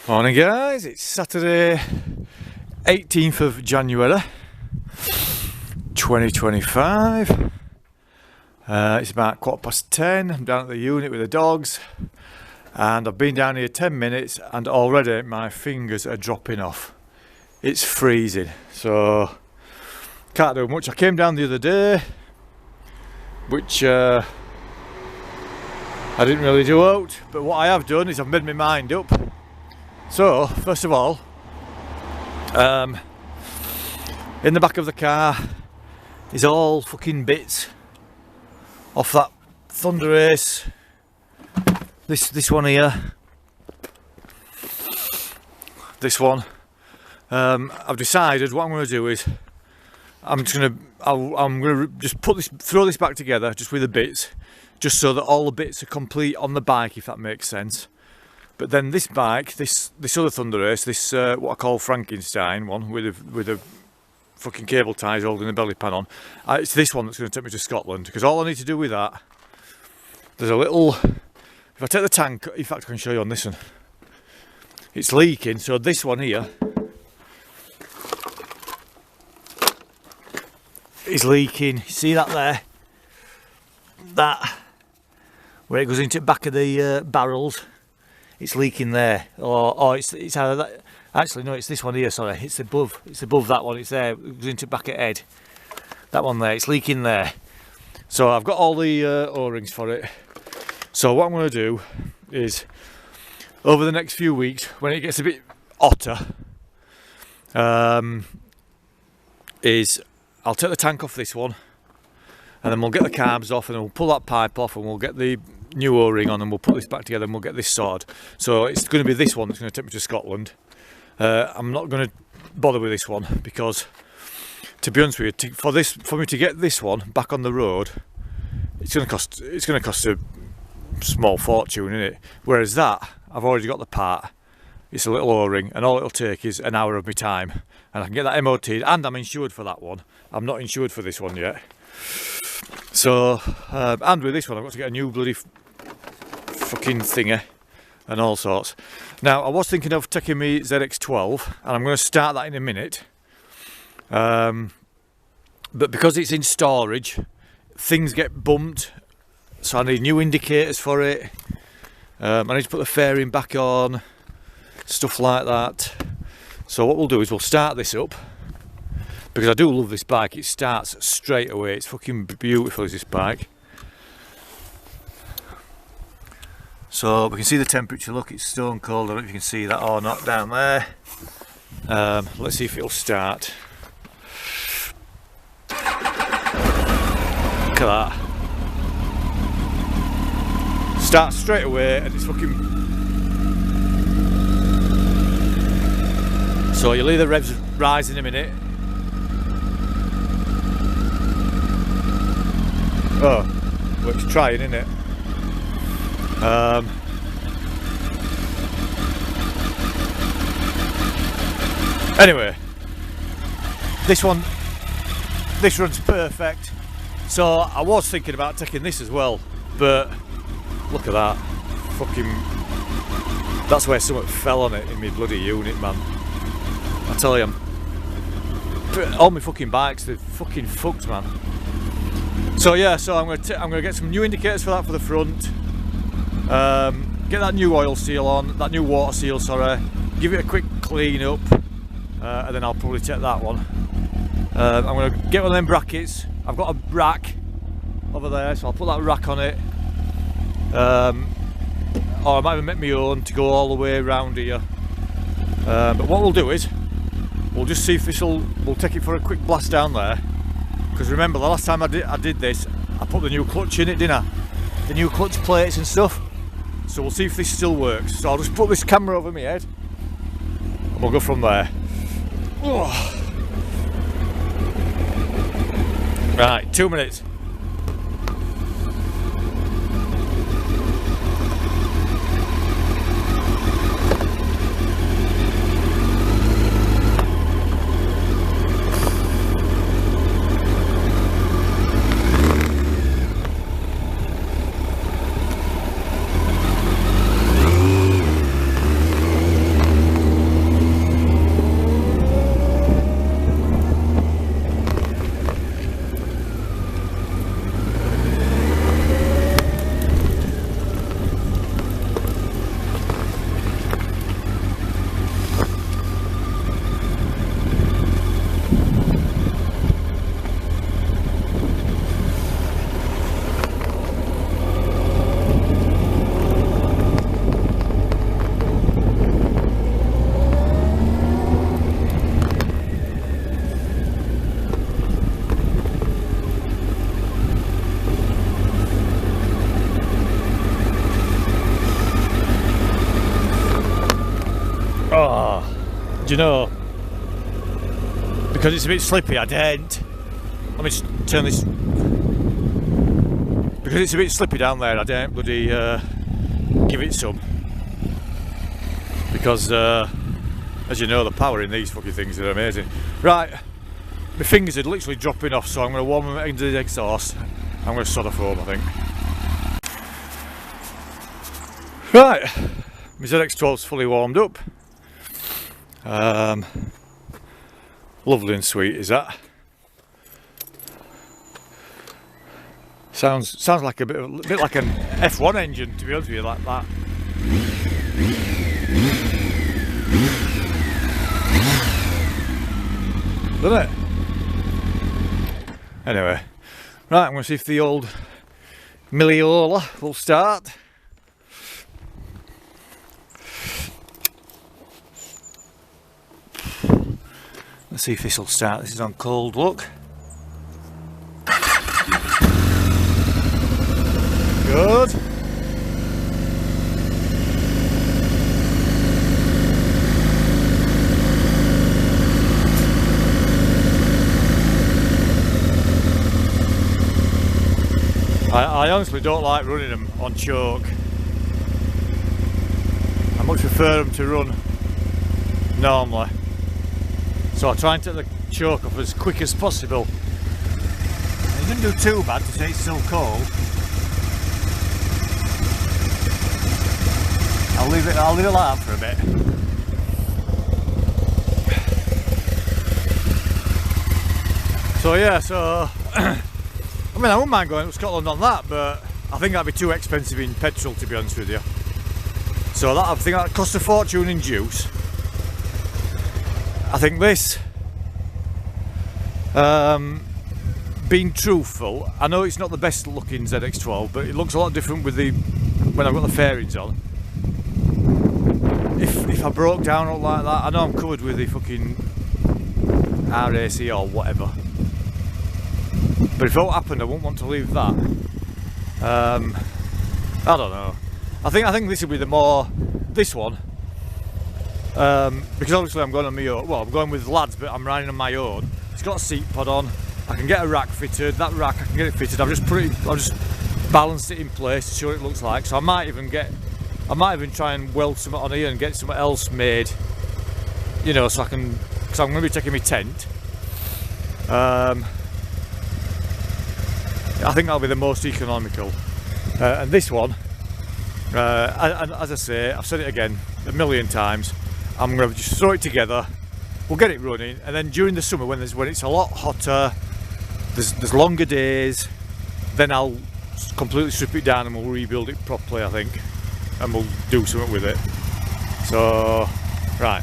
Morning guys, it's Saturday 18th of January 2025. It's about 10:15. I'm down at the unit with the dogs and I've been down here 10 minutes and already my fingers are dropping off. It's freezing, so can't do much. I came down the other day, which I didn't really do out, but what I have done is I've made my mind up. So, first of all, in the back of the car is all fucking bits off that Thunderace. This one here, this one. I've decided what I'm going to do is I'm going to just throw this back together just with the bits, just so that all the bits are complete on the bike, if that makes sense. But then this bike, this other Thunderace, this what I call Frankenstein one with a fucking cable ties holding the belly pan on, it's this one that's going to take me to Scotland, because all I need to do with that, there's a little, if I take the tank, in fact I can show you on this one, it's leaking, so this one here is leaking. See that there? That, where it goes into the back of the barrels, it's leaking there, or it's either that. Actually, no, it's this one here. Sorry, it's above that one. It's there. It goes into the back of head. That one there. It's leaking there. So I've got all the O-rings for it. So what I'm going to do is, over the next few weeks, when it gets a bit hotter, is I'll take the tank off this one, and then we'll get the carbs off, and we'll pull that pipe off, and we'll get the new O-ring on, and we'll put this back together, and we'll get this sorted. So it's going to be this one that's going to take me to Scotland. I'm not going to bother with this one because, to be honest with you, for me to get this one back on the road, it's going to cost a small fortune, innit? Whereas that, I've already got the part. It's a little O-ring, and all it'll take is an hour of my time, and I can get that MOT'd, and I'm insured for that one. I'm not insured for this one yet. So, and with this one, I've got to get a new bloody fucking thingy and all sorts. Now, I was thinking of taking me ZX12, and I'm going to start that in a minute. But because it's in storage, things get bumped, so I need new indicators for it. I need to put the fairing back on, stuff like that. So what we'll do is we'll start this up, because I do love this bike. It starts straight away. It's fucking beautiful, is this bike. So we can see the temperature. Look, it's stone cold. I don't know if you can see that or not down there. Let's see if it'll start. Look at that. Starts straight away, and it's fucking. So you'll hear the revs rise in a minute. Oh, well, it's trying, isn't it? Anyway, this runs perfect. So I was thinking about taking this as well, but look at that. Fucking, that's where something fell on it in my bloody unit, man. I tell you, all my fucking bikes, they're fucking fucked, man. So yeah, so I'm gonna get some new indicators for that for the front. Get that new oil seal on, that new water seal, sorry. Give it a quick clean up, and then I'll probably take that one. I'm gonna get one of them brackets. I've got a rack over there, so I'll put that rack on it. Or I might even make my own to go all the way around here. But what we'll do is, we'll just see if we'll take it for a quick blast down there. Because remember, the last time I did this, I put the new clutch in it, didn't I? The new clutch plates and stuff. So we'll see if this still works. So I'll just put this camera over my head, and we'll go from there. Oh. Right, 2 minutes. Do you know, because it's a bit slippy, I daren't. Let me just turn this. Because it's a bit slippy down there, I daren't bloody give it some. Because, as you know, the power in these fucking things are amazing. Right, my fingers are literally dropping off, so I'm going to warm them into the exhaust. I'm going to solder foam, I think. Right, my ZX12's fully warmed up. Lovely and sweet is that. Sounds like a bit like an F1 engine, to be honest with you, like that. Doesn't it? Anyway, right, I'm going to see if the old MILLE1000 will start. Let's see if this will start. This is on cold look. Good. I honestly don't like running them on choke. I much prefer them to run normally. So I try and take the choke off as quick as possible. It didn't do too bad to say it's still cold. I'll leave it like that for a bit. So yeah, I mean, I wouldn't mind going to Scotland on that, but I think that'd be too expensive in petrol, to be honest with you. So that, I think that costs a fortune in juice. I think this, being truthful, I know it's not the best looking ZX12, but it looks a lot different with when I've got the fairings on. If I broke down or like that, I know I'm covered with the fucking RAC or whatever. But if it happened, I wouldn't want to leave that. I don't know. I think this will be this one. Because obviously I'm going on my own. Well, I'm going with lads, but I'm riding on my own. It's got a seat pod on. I can get a rack fitted. That rack, I can get it fitted. I've just balanced it in place to show what it looks like. So I might even try and weld something on here and get something else made. You know, so because I'm going to be taking my tent. I think that'll be the most economical. And this one, as I say, I've said it again a million times, I'm going to just throw it together, we'll get it running, and then during the summer when it's a lot hotter, there's longer days, then I'll completely strip it down and we'll rebuild it properly, I think, and we'll do something with it. So, right.